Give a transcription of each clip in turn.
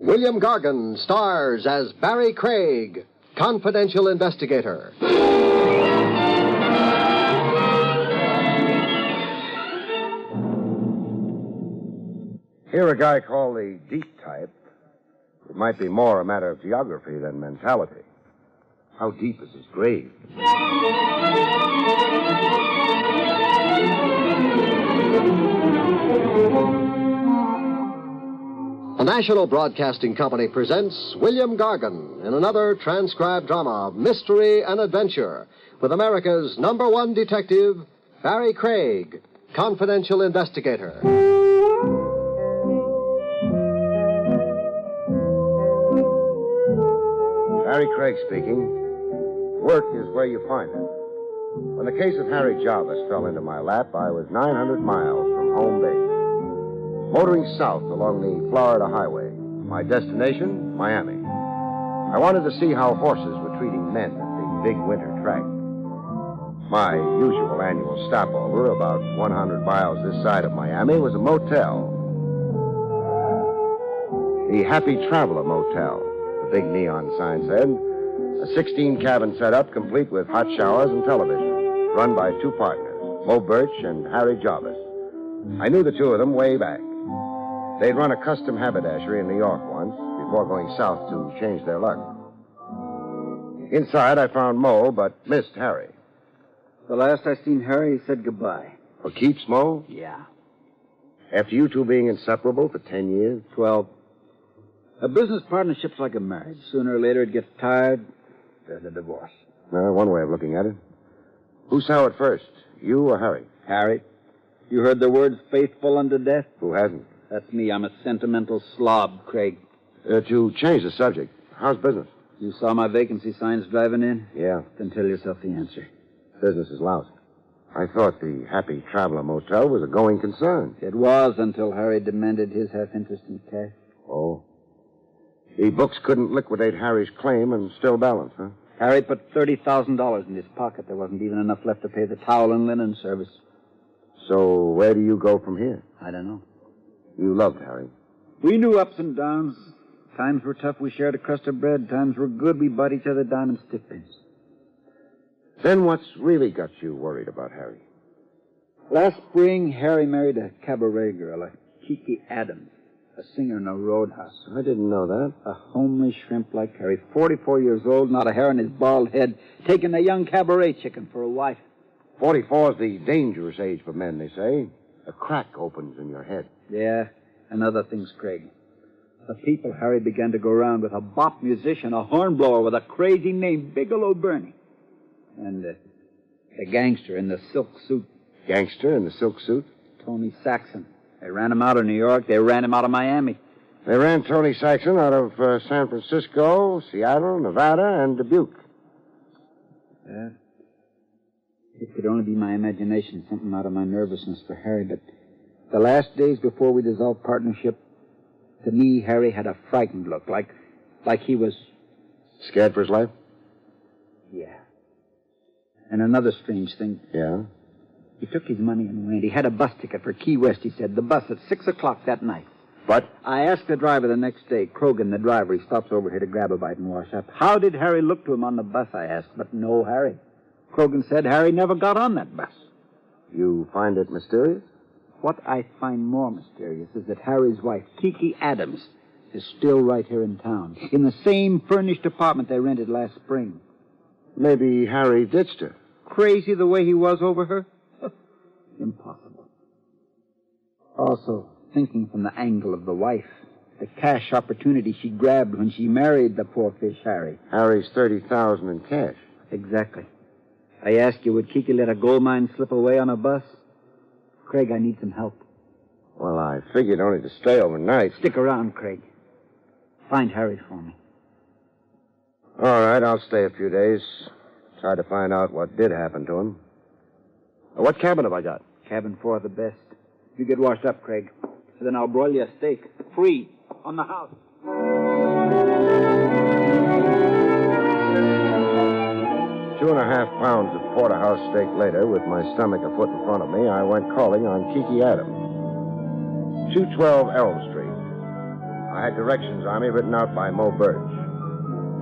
William Gargan stars as Barry Craig, confidential investigator. Here a guy called the deep type. It might be more a matter of geography than mentality. How deep is his grave? The National Broadcasting Company presents William Gargan in another transcribed drama of mystery and adventure with America's #1 detective, Barry Craig, confidential investigator. Barry Craig speaking. Work is where you find it. When the case of Harry Jarvis fell into my lap, I was 900 miles from home base, motoring south along the Florida highway. My destination, Miami. I wanted to see how horses were treating men at the big winter track. My usual annual stopover, about 100 miles this side of Miami, was a motel. The Happy Traveler Motel, the big neon sign said. A 16-cabin setup complete with hot showers and television, run by two partners, Mo Birch and Harry Jarvis. I knew the two of them way back. They'd run a custom haberdashery in New York once before going south to change their luck. Inside, I found Mo, but missed Harry. The last I seen Harry, he said goodbye. For keeps, Mo? Yeah. After you two being inseparable for 10 years? 12. A business partnership's like a marriage. Sooner or later it gets tired, there's a divorce. One way of looking at it. Who saw it first, you or Harry? Harry, you heard the words faithful unto death? Who hasn't? That's me. I'm a sentimental slob, Craig. To change the subject, how's business? You saw my vacancy signs driving in? Yeah. Then tell yourself the answer. Business is lousy. I thought the Happy Traveler Motel was a going concern. It was until Harry demanded his half interest in cash. Oh. The books couldn't liquidate Harry's claim and still balance, huh? Harry put $30,000 in his pocket. There wasn't even enough left to pay the towel and linen service. So where do you go from here? I don't know. You loved Harry. We knew ups and downs. Times were tough, we shared a crust of bread. Times were good, we bought each other diamond stick pins. Then what's really got you worried about Harry? Last spring, Harry married a cabaret girl, a Kiki Adams, a singer in a roadhouse. I didn't know that. A homely shrimp like Harry, 44 years old, not a hair on his bald head, taking a young cabaret chicken for a wife. 44 is the dangerous age for men, they say. A crack opens in your head. Yeah, and other things, Craig. The people Harry began to go around with, a bop musician, a hornblower with a crazy name, Bigelow Bernie. And the gangster in the silk suit. Gangster in the silk suit? Tony Saxon. They ran him out of New York. They ran him out of Miami. They ran Tony Saxon out of San Francisco, Seattle, Nevada, and Dubuque. It could only be my imagination, something out of my nervousness for Harry, but the last days before we dissolved partnership, to me, Harry had a frightened look, like he was... Scared for his life? Yeah. And another strange thing. Yeah? He took his money and went. He had a bus ticket for Key West, he said. The bus at 6 o'clock that night. But? I asked the driver the next day, Krogan, the driver. He stops over here to grab a bite and wash up. How did Harry look to him on the bus, I asked. But no Harry. Krogan said Harry never got on that bus. You find it mysterious? What I find more mysterious is that Harry's wife, Kiki Adams, is still right here in town, in the same furnished apartment they rented last spring. Maybe Harry ditched her. Crazy the way he was over her? Impossible. Also, thinking from the angle of the wife, the cash opportunity she grabbed when she married the poor fish Harry. Harry's $30,000 in cash. Exactly. I ask you, would Kiki let a gold mine slip away on a bus? Craig, I need some help. Well, I figured only to stay overnight. Stick around, Craig. Find Harry for me. All right, I'll stay a few days. Try to find out what did happen to him. What cabin have I got? Cabin 4, the best. You get washed up, Craig. Then I'll broil you a steak. Free. On the house. 2.5 pounds of porterhouse steak later, with my stomach a foot in front of me, I went calling on Kiki Adams. 212 Elm Street. I had directions on me written out by Mo Birch.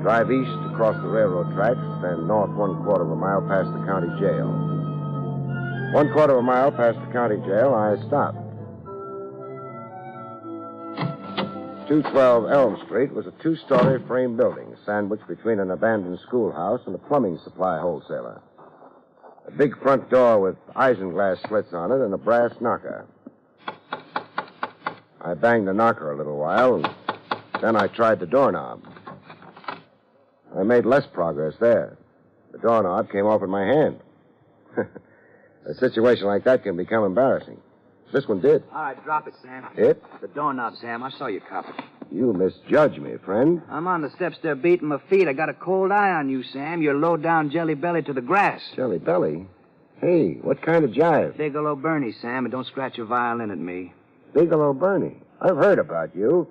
Drive east across the railroad tracks, then north 1/4 of a mile past the county jail. 1/4 of a mile past the county jail, I stopped. 212 Elm Street was a 2-story frame building sandwiched between an abandoned schoolhouse and a plumbing supply wholesaler. A big front door with isinglass slits on it and a brass knocker. I banged the knocker a little while, and then I tried the doorknob. I made less progress there. The doorknob came off in my hand. A situation like that can become embarrassing. This one did. All right, drop it, Sam. It? The doorknob, Sam. I saw you cop it. You misjudge me, friend. I'm on the steps there beating my feet. I got a cold eye on you, Sam. You're low down jelly belly to the grass. Jelly belly? Hey, what kind of jive? Bigelow Bernie, Sam, and don't scratch your violin at me. Bigelow Bernie. I've heard about you.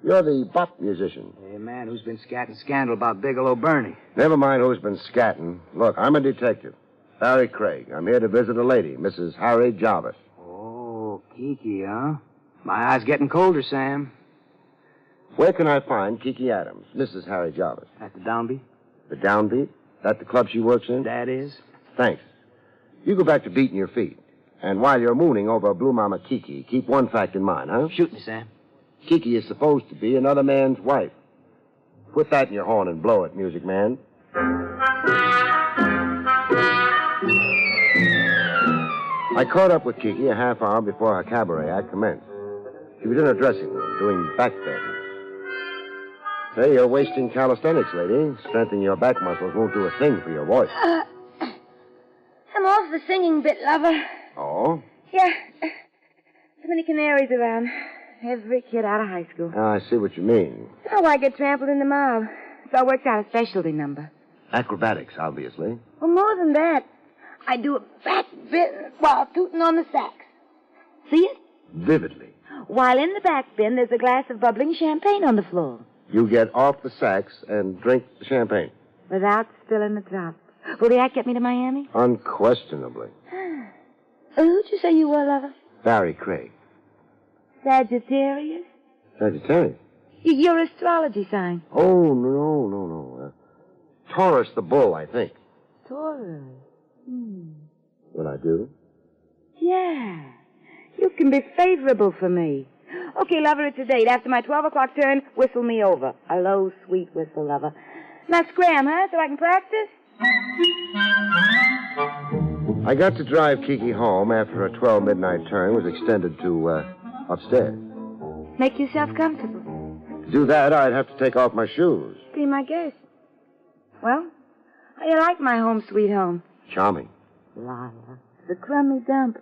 You're the bop musician. Hey, man, who's been scatting scandal about Bigelow Bernie? Never mind who's been scatting. Look, I'm a detective. Barry Craig. I'm here to visit a lady, Mrs. Harry Jarvis. Oh, Kiki, huh? My eye's getting colder, Sam. Where can I find Kiki Adams, Mrs. Harry Jarvis? At the downbeat? The Downbeat? That the club she works in? That is. Thanks. You go back to beating your feet. And while you're mooning over Blue Mama Kiki, keep one fact in mind, huh? Shoot me, Sam. Kiki is supposed to be another man's wife. Put that in your horn and blow it, music man. I caught up with Kiki a half hour before her cabaret act commenced. She was in her dressing room doing back bends. Say, you're wasting calisthenics, lady. Strengthening your back muscles won't do a thing for your voice. I'm off the singing bit, lover. Oh? Yeah. Too many canaries around. Every kid out of high school. Ah, I see what you mean. Oh, I get trampled in the mob. So I worked out a specialty number. Acrobatics, obviously. Well, more than that. I do a back bend while tooting on the sax. See it? Vividly. While in the back bend, there's a glass of bubbling champagne on the floor. You get off the sax and drink the champagne. Without spilling the drop. Will the act get me to Miami? Unquestionably. Who'd you say you were, lover? Barry Craig. Sagittarius? Sagittarius? Your astrology sign. Oh, no. Taurus the bull, I think. Taurus. Will I do? Yeah. You can be favorable for me. Okay, lover, it's a date. After my 12 o'clock turn, whistle me over. A low, sweet whistle, lover. Now scram, huh, so I can practice? I got to drive Kiki home after her 12 midnight turn was extended to, upstairs. Make yourself comfortable. To do that, I'd have to take off my shoes. Be my guest. Well, how you like my home sweet home? Charming. Liar. It's a crummy dump.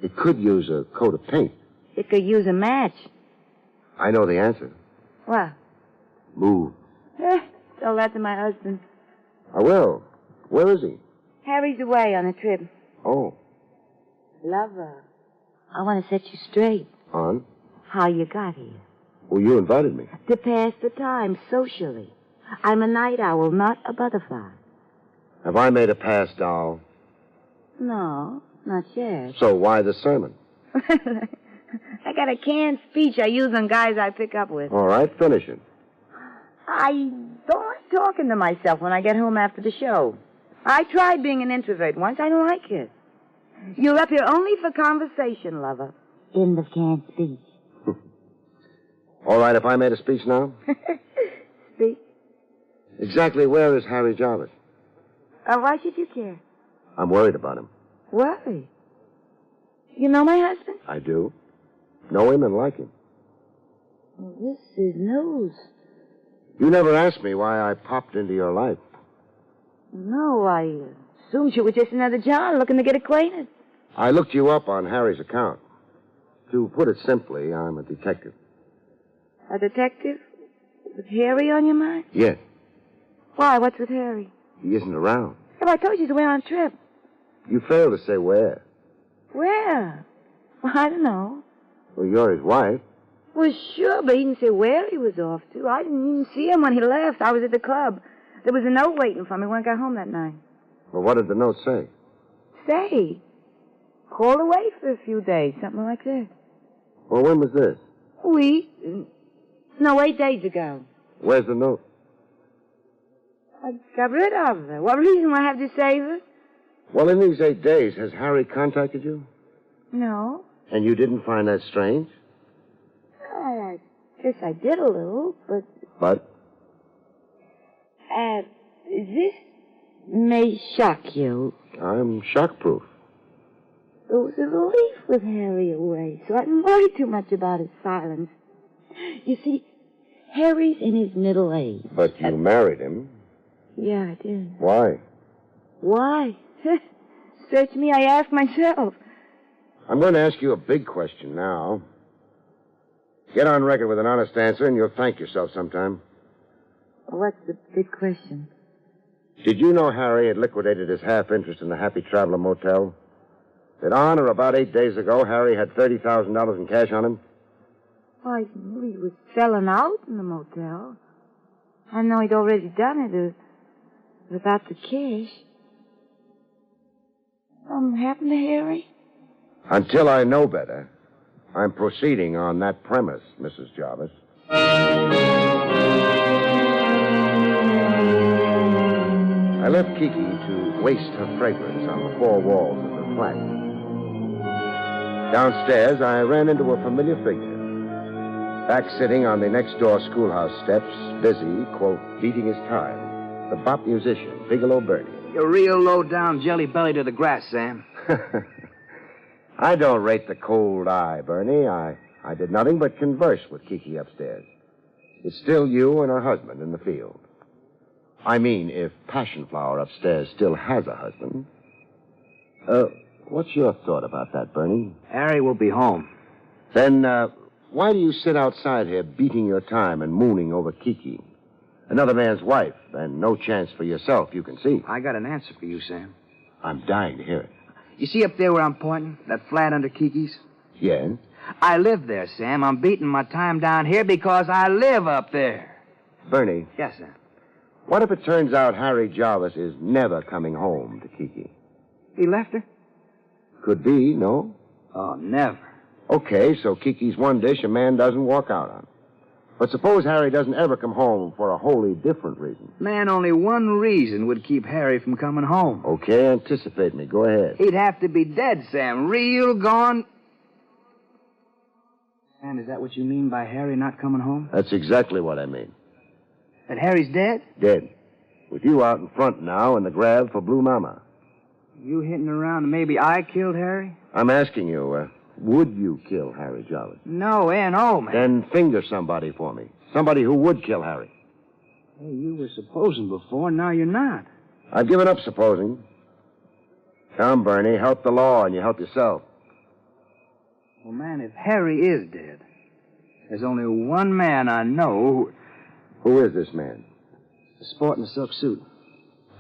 It could use a coat of paint. It could use a match. I know the answer. What? Move. Tell that to my husband. I will. Where is he? Harry's away on a trip. Oh. Lover, I want to set you straight. On? How you got here. Well, you invited me. To pass the time socially. I'm a night owl, not a butterfly. Have I made a pass, doll? No, not yet. So why the sermon? I got a canned speech I use on guys I pick up with. All right, finish it. I don't like talking to myself when I get home after the show. I tried being an introvert once. I don't like it. You're up here only for conversation, lover. End of canned speech. All right, if I made a speech now? Speak. Exactly where is Harry Jarvis? Why should you care? I'm worried about him. Worry? You know my husband? I do. Know him and like him. Well, this is news. You never asked me why I popped into your life. No, I assumed you were just another John looking to get acquainted. I looked you up on Harry's account. To put it simply, I'm a detective. A detective? With Harry on your mind? Yes. Why? What's with Harry? He isn't around. Have I told you he's away on a trip? You failed to say where. Where? Well, I don't know. Well, you're his wife. Well, sure, but he didn't say where he was off to. I didn't even see him when he left. I was at the club. There was a note waiting for me when I got home that night. Well, what did the note say? Say, called away for a few days, something like that. Well, when was this? We, No, 8 days ago. Where's the note? I got rid of her. What reason would I have to save her? Well, in these 8 days, has Harry contacted you? No. And you didn't find that strange? I guess I did a little, but... But? This may shock you. I'm shock-proof. It was a relief with Harry away, so I didn't worry too much about his silence. You see, Harry's in his middle age. But you married him. Yeah, I did. Why? Why? Search me, I ask myself. I'm going to ask you a big question now. Get on record with an honest answer, and you'll thank yourself sometime. What's the big question? Did you know Harry had liquidated his half interest in the Happy Traveler Motel? That on or about 8 days ago, Harry had $30,000 in cash on him? Well, I knew he was selling out in the motel. I know he'd already done it without the cash. Something happened to Harry? Until I know better, I'm proceeding on that premise, Mrs. Jarvis. I left Kiki to waste her fragrance on the four walls of the flat. Downstairs, I ran into a familiar figure. Back sitting on the next-door schoolhouse steps, busy, quote, beating his time, the bop musician, Bigelow Bernie. You're real low-down jelly belly to the grass, Sam. I don't rate the cold eye, Bernie. I did nothing but converse with Kiki upstairs. It's still you and her husband in the field. I mean, if Passion Flower upstairs still has a husband. What's your thought about that, Bernie? Harry will be home. Then, why do you sit outside here beating your time and mooning over Kiki? Another man's wife, and no chance for yourself, you can see. I got an answer for you, Sam. I'm dying to hear it. You see up there where I'm pointing? That flat under Kiki's? Yeah? I live there, Sam. I'm beating my time down here because I live up there. Bernie. Yes, Sam. What if it turns out Harry Jarvis is never coming home to Kiki? He left her? Could be, no? Oh, never. Okay, so Kiki's one dish a man doesn't walk out on. But suppose Harry doesn't ever come home for a wholly different reason. Man, only one reason would keep Harry from coming home. Okay, anticipate me. Go ahead. He'd have to be dead, Sam. Real gone. And is that what you mean by Harry not coming home? That's exactly what I mean. That Harry's dead? Dead. With you out in front now in the grab for Blue Mama. You hitting around and maybe I killed Harry? I'm asking you, would you kill Harry Jarvis? No, N.O., man. Then finger somebody for me. Somebody who would kill Harry. Hey, you were supposing before, now you're not. I've given up supposing. Come, Bernie, help the law and you help yourself. Well, man, if Harry is dead, there's only one man I know Who is this man? who's sporting a silk suit.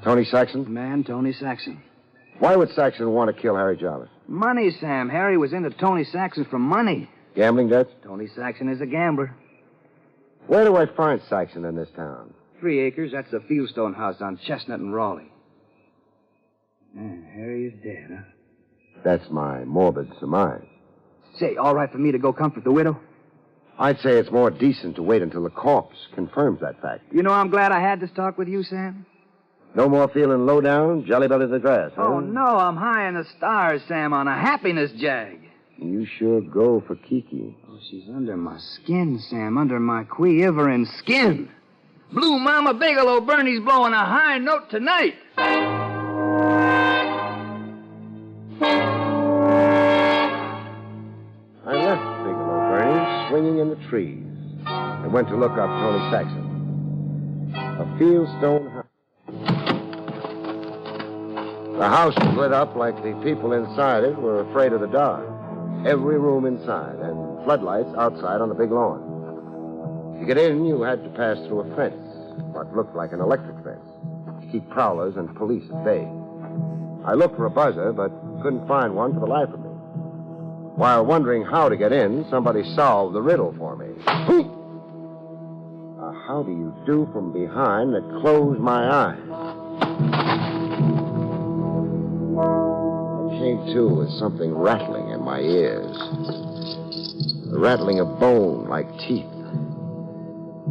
Tony Saxon? Man, Tony Saxon. Why would Saxon want to kill Harry Jarvis? Money, Sam. Harry was into Tony Saxon for money. Gambling debts? Tony Saxon is a gambler. Where do I find Saxon in this town? 3 acres, that's the Fieldstone house on Chestnut and Raleigh. Man, Harry is dead, huh? That's my morbid surmise. Say, all right for me to go comfort the widow? I'd say it's more decent to wait until the corpse confirms that fact. You know, I'm glad I had this talk with you, Sam. No more feeling low down, jelly belly to the grass, huh? Oh, no, I'm high in the stars, Sam, on a happiness jag. You sure go for Kiki. Oh, she's under my skin, Sam, under my quivering skin. Blue Mama Bigelow Bernie's blowing a high note tonight. I left Bigelow Bernie swinging in the trees and went to look up Tony Saxon. A Fieldstone house. The house was lit up like the people inside it were afraid of the dark. Every room inside and floodlights outside on the big lawn. To get in, you had to pass through a fence, what looked like an electric fence, to keep prowlers and police at bay. I looked for a buzzer, but couldn't find one for the life of me. While wondering how to get in, somebody solved the riddle for me. How do you do from behind that closed my eyes? I came to with something rattling in my ears. The rattling of bone like teeth.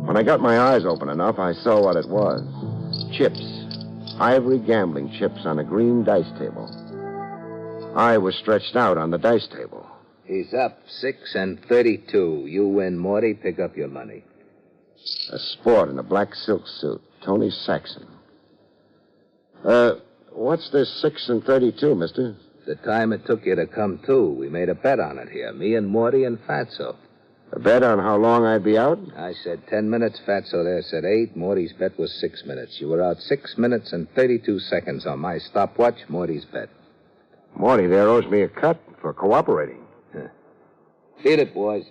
When I got my eyes open enough, I saw what it was. Chips. Ivory gambling chips on a green dice table. I was stretched out on the dice table. He's up 6 and 32. You win, Morty. Pick up your money. A sport in a black silk suit. Tony Saxon. What's this 6 and 32, mister? The time it took you to come to. We made a bet on it here. Me and Morty and Fatso. A bet on how long I'd be out? I said 10 minutes. Fatso there said 8. Morty's bet was 6 minutes. You were out 6 minutes and 32 seconds on my stopwatch. Morty's bet. Morty there owes me a cut for cooperating. Beat it, boys.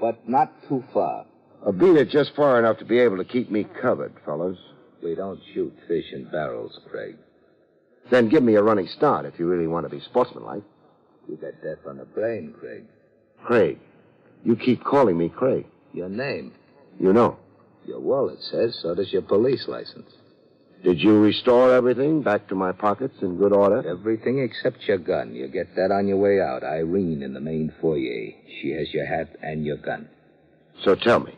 But not too far. Beat it just far enough to be able to keep me covered, fellas. We don't shoot fish in barrels, Craig. Then give me a running start if you really want to be sportsmanlike. You got death on the brain, Craig. Craig. You keep calling me Craig. Your name. You know. Your wallet says, so does your police license. Did you restore everything back to my pockets in good order? Everything except your gun. You get that on your way out. Irene in the main foyer. She has your hat and your gun. So tell me.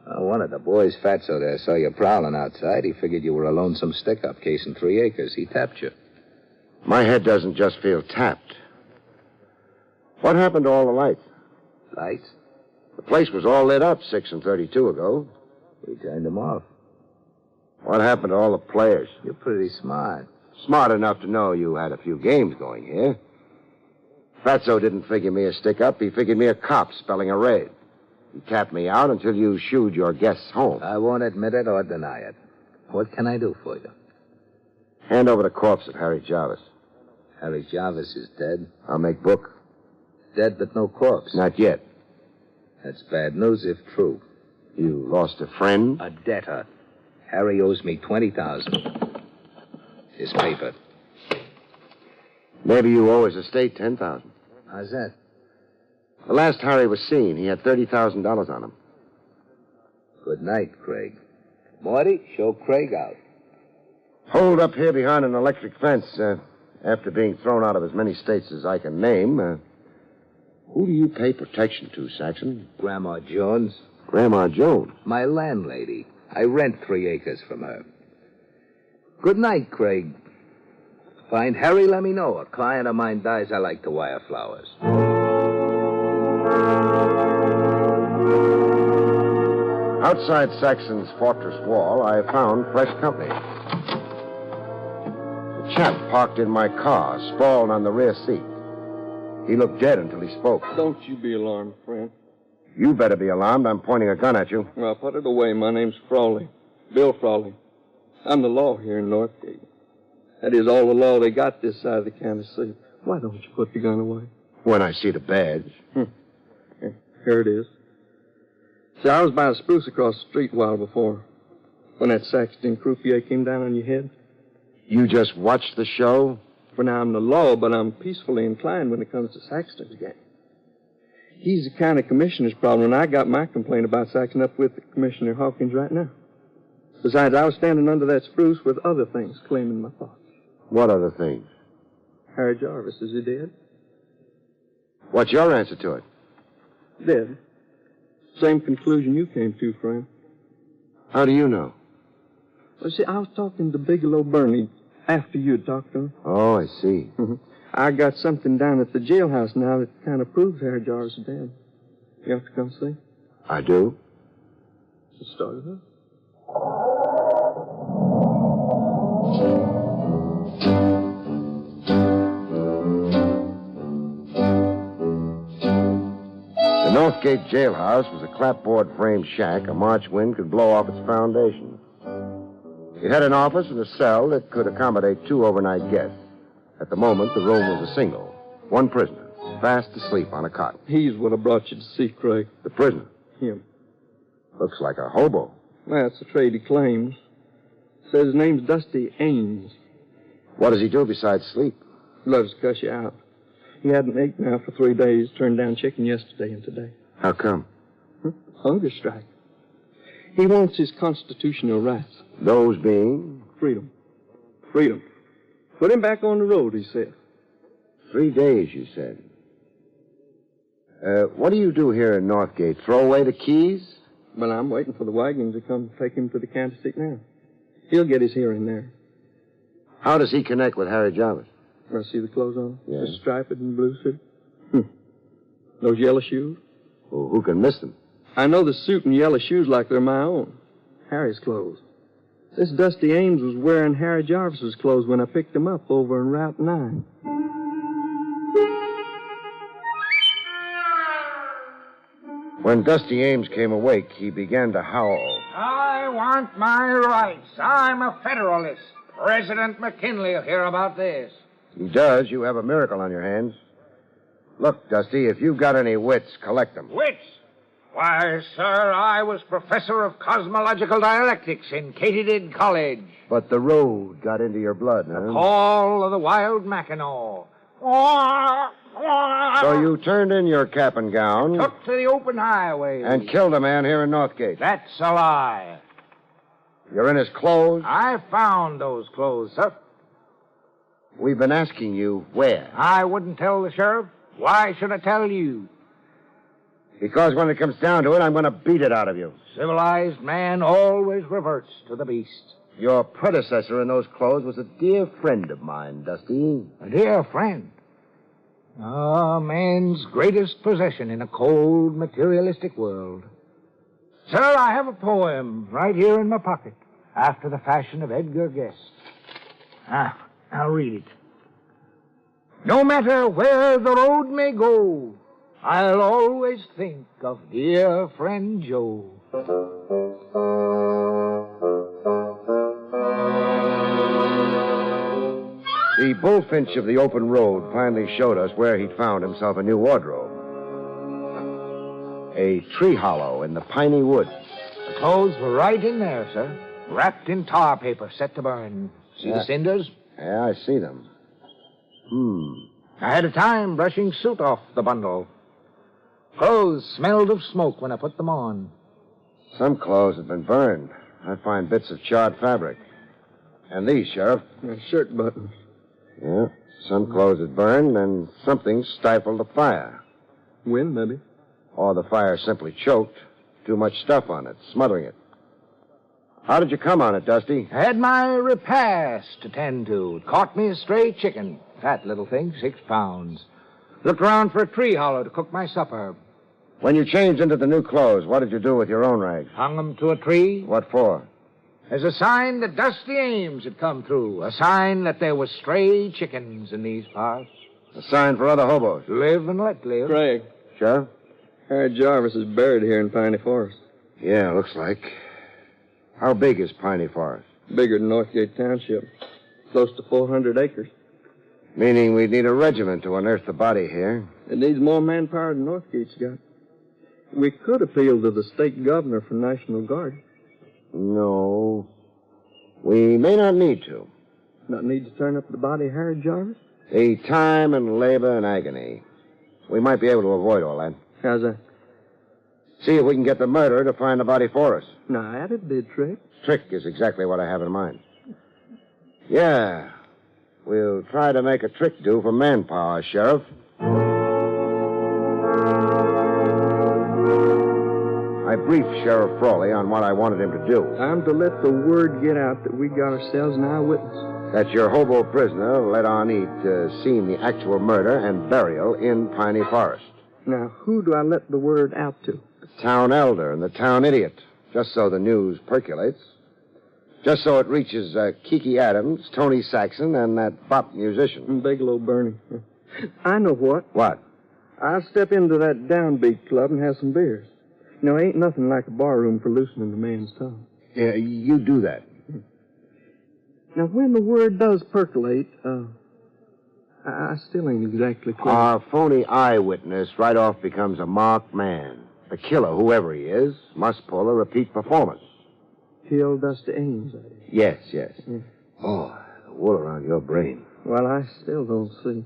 One of the boys, Fatso there, saw you prowling outside. He figured you were a lonesome stick-up case in 3 acres. He tapped you. My head doesn't just feel tapped. What happened to all the lights? Lights? The place was all lit up 6 and 32 ago. We turned them off. What happened to all the players? You're pretty smart. Smart enough to know you had a few games going here. Fatso didn't figure me a stick-up. He figured me a cop spelling a raid. He tapped me out until you shooed your guests home. I won't admit it or deny it. What can I do for you? Hand over the corpse of Harry Jarvis. Harry Jarvis is dead. I'll make book. Dead but no corpse. Not yet. That's bad news if true. You lost a friend? A debtor. Harry owes me $20,000. His paper. Maybe you owe his estate $10,000. How's that? The last Harry was seen, he had $30,000 on him. Good night, Craig. Morty, show Craig out. Hold up here behind an electric fence. After being thrown out of as many states as I can name, who do you pay protection to, Saxon? Grandma Jones. Grandma Jones? My landlady. I rent 3 acres from her. Good night, Craig. Find Harry, let me know. A client of mine dies, I like to wire flowers. Outside Saxon's fortress wall, I found fresh company. A chap parked in my car, sprawled on the rear seat. He looked dead until he spoke. Don't you be alarmed, friend. You better be alarmed. I'm pointing a gun at you. Well, put it away. My name's Frawley. Bill Frawley. I'm the law here in Northgate. That is all the law they got this side of the county seat. Why don't you put the gun away? When I see the badge. Here it is. See, I was by a spruce across the street a while before. When that Saxton croupier came down on your head. You just watched the show? For now, I'm the law, but I'm peacefully inclined when it comes to Saxton's game. He's the county commissioner's problem, and I got my complaint about Saxton up with Commissioner Hawkins right now. Besides, I was standing under that spruce with other things claiming my thoughts. What other things? Harry Jarvis, is he dead? What's your answer to it? Dead. Same conclusion you came to, friend. How do you know? Well, see, I was talking to Bigelow Burney after you talked to him. Oh, I see. I got something down at the jailhouse now that kind of proves Harry Jarvis is dead. You have to come see? I do? Let's start it up. The Northgate jailhouse was a clapboard frame shack a March wind could blow off its foundation. It had an office and a cell that could accommodate 2 overnight guests. At the moment, the room was a single. 1 prisoner, fast asleep on a cot. He's what I brought you to see, Craig. The prisoner? Him. Looks like a hobo. That's the trade he claims. Says his name's Dusty Ames. What does he do besides sleep? Loves to cuss you out. He hadn't ate now for 3 days. Turned down chicken yesterday and today. How come? Hunger strike. He wants his constitutional rights. Those being? Freedom. Freedom. Put him back on the road, he said. 3 days, you said. What do you do here in Northgate? Throw away the keys? But I'm waiting for the wagon to come take him to the county seat now. He'll get his hearing there. How does he connect with Harry Jarvis? I see the clothes on him? Yeah. The striped and blue suit. Those yellow shoes? Well, who can miss them? I know the suit and yellow shoes like they're my own. Harry's clothes. This Dusty Ames was wearing Harry Jarvis's clothes when I picked him up over on Route 9. When Dusty Ames came awake, he began to howl. I want my rights. I'm a Federalist. President McKinley will hear about this. He does. You have a miracle on your hands. Look, Dusty, if you've got any wits, collect them. Wits? Why, sir, I was professor of cosmological dialectics in Katydid College. But the road got into your blood, huh? Call of the wild Mackinaw. So you turned in your cap and gown Took to the open highway. and killed a man here in Northgate. That's a lie. You're in his clothes. I found those clothes, sir. We've been asking you where. I wouldn't tell the sheriff. Why should I tell you? Because when it comes down to it, I'm going to beat it out of you. Civilized man always reverts to the beast. Your predecessor in those clothes was a dear friend of mine, Dusty. A dear friend. A man's greatest possession in a cold, materialistic world. Sir, I have a poem right here in my pocket, after the fashion of Edgar Guest. I'll read it. No matter where the road may go, I'll always think of dear friend Joe. The bullfinch of the open road finally showed us where he'd found himself a new wardrobe. A tree hollow in the piney woods. The clothes were right in there, sir, wrapped in tar paper set to burn. See the cinders? Yeah, I see them. I had a time brushing soot off the bundle. Clothes smelled of smoke when I put them on. Some clothes have been burned. I find bits of charred fabric. And these, Sheriff. Shirt buttons. Yeah, some clothes had burned, and something stifled the fire. Wind, maybe. Or the fire simply choked. Too much stuff on it, smothering it. How did you come on it, Dusty? I had my repast to tend to. It caught me a stray chicken. Fat little thing, 6 pounds. Looked around for a tree hollow to cook my supper. When you changed into the new clothes, what did you do with your own rags? Hung them to a tree. What for? As a sign that Dusty Ames had come through. A sign that there was stray chickens in these parts. A sign for other hobos. Live and let live. Craig, Sheriff? Harry Jarvis is buried here in Piney Forest. Yeah, looks like. How big is Piney Forest? Bigger than Northgate Township. Close to 400 acres. Meaning we'd need a regiment to unearth the body here. It needs more manpower than Northgate's got. We could appeal to the state governor for National Guard. No. We may not need to. Not need to turn up the body of Harry Jarvis? The time and labor and agony. We might be able to avoid all that. How's that? See if we can get the murderer to find the body for us. Now, that'd be a trick. Trick is exactly what I have in mind. Yeah. We'll try to make a trick do for manpower, Sheriff. I briefed Sheriff Frawley on what I wanted him to do. I'm to let the word get out that we got ourselves an eyewitness. That your hobo prisoner led Arnie to seeing the actual murder and burial in Piney Forest. Now, who do I let the word out to? The town elder and the town idiot, just so the news percolates. Just so it reaches Kiki Adams, Tony Saxon, and that bop musician. And Bigelow Bernie. I know what. What? I'll step into that downbeat club and have some beers. You know, ain't nothing like a barroom for loosening a man's tongue. Yeah, you do that. Now, when the word does percolate, I still ain't exactly clear. Our phony eyewitness right off becomes a marked man. The killer, whoever he is, must pull a repeat performance. Kill Dusty Ames, that is. Yes, yes. Oh, the wool around your brain. Well, I still don't see.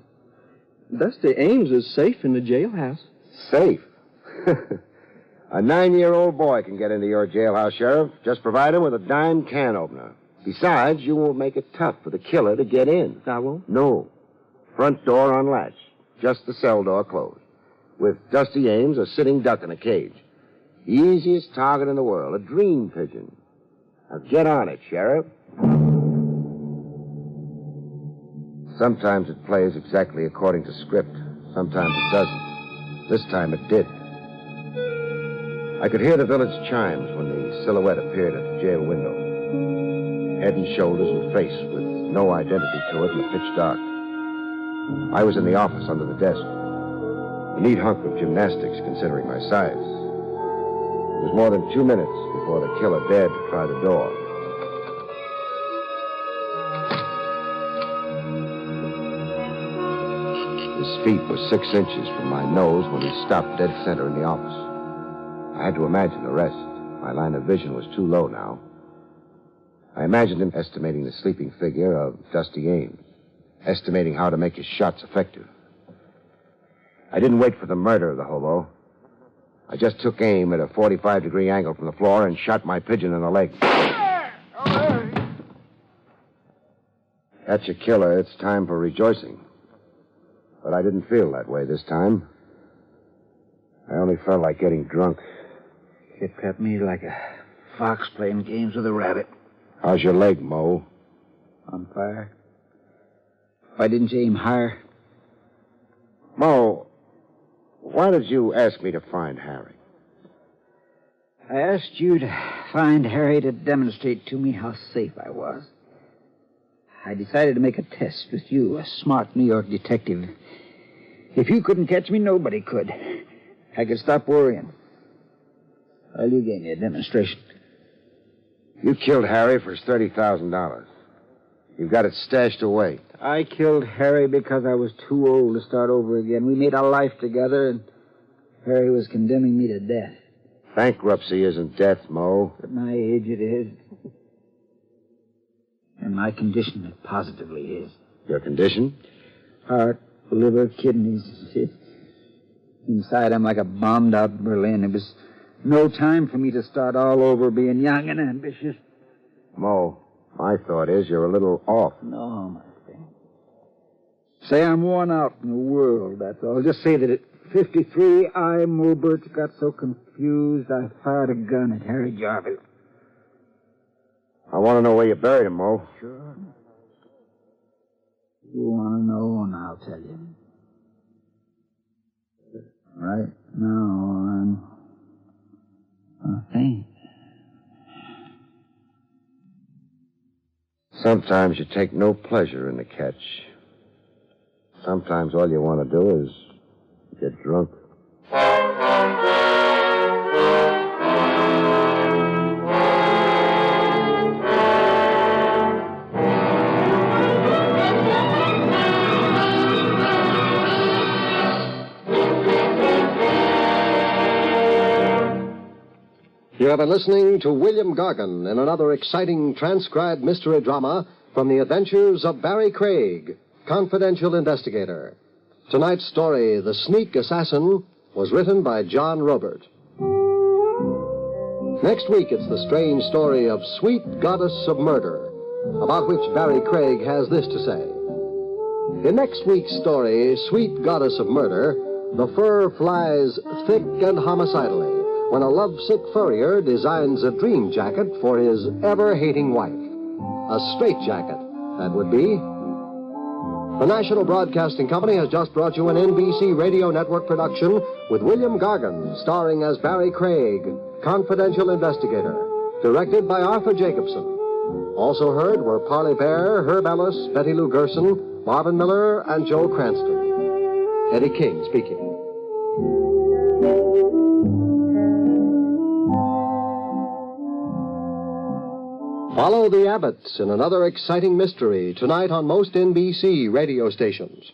Dusty Ames is safe in the jailhouse. Safe? A 9-year-old boy can get into your jailhouse, Sheriff. Just provide him with a dime can opener. Besides, you won't make it tough for the killer to get in. I won't? No. Front door unlatched. Just the cell door closed. With Dusty Ames a sitting duck in a cage. The easiest target in the world, a dream pigeon. Now get on it, Sheriff. Sometimes it plays exactly according to script. Sometimes it doesn't. This time it did. I could hear the village chimes when the silhouette appeared at the jail window. Head and shoulders and face with no identity to it in the pitch dark. I was in the office under the desk. A neat hunk of gymnastics, considering my size. It was more than 2 minutes before the killer dared to try the door. His feet were 6 inches from my nose when he stopped dead center in the office. I had to imagine the rest. My line of vision was too low now. I imagined him estimating the sleeping figure of Dusty Ames, estimating how to make his shots effective. I didn't wait for the murder of the hobo. I just took aim at a 45-degree angle from the floor and shot my pigeon in the leg. That's your killer. It's time for rejoicing. But I didn't feel that way this time. I only felt like getting drunk. It cut me like a fox playing games with a rabbit. How's your leg, Mo? On fire. Why didn't you aim higher? Mo, why did you ask me to find Harry? I asked you to find Harry to demonstrate to me how safe I was. I decided to make a test with you, a smart New York detective. If you couldn't catch me, nobody could. I could stop worrying. Well, you gave me a demonstration. You killed Harry for his $30,000. You've got it stashed away. I killed Harry because I was too old to start over again. We made a life together, and Harry was condemning me to death. Bankruptcy isn't death, Mo. At my age, it is. And my condition, it positively is. Your condition? Heart, liver, kidneys. Inside, I'm like a bombed-out Berlin. It was no time for me to start all over being young and ambitious. Mo, my thought is you're a little off. No, my friend. Say I'm worn out in the world, that's all. Just say that at 53, I, Mo Birch, got so confused I fired a gun at Harry Jarvis. I want to know where you buried him, Mo. Sure. You want to know, and I'll tell you. Right now, I'm faint. Sometimes you take no pleasure in the catch. Sometimes all you want to do is get drunk. You have been listening to William Gargan in another exciting transcribed mystery drama from the adventures of Barry Craig, confidential investigator. Tonight's story, The Sneak Assassin, was written by John Robert. Next week, it's the strange story of Sweet Goddess of Murder, about which Barry Craig has this to say. In next week's story, Sweet Goddess of Murder, the fur flies thick and homicidally when a lovesick furrier designs a dream jacket for his ever-hating wife. A straitjacket, that would be. The National Broadcasting Company has just brought you an NBC Radio Network production with William Gargan, starring as Barry Craig, confidential investigator, directed by Arthur Jacobson. Also heard were Parley Bear, Herb Ellis, Betty Lou Gerson, Marvin Miller, and Joe Cranston. Eddie King speaking. Follow the Abbotts in another exciting mystery tonight on most NBC radio stations.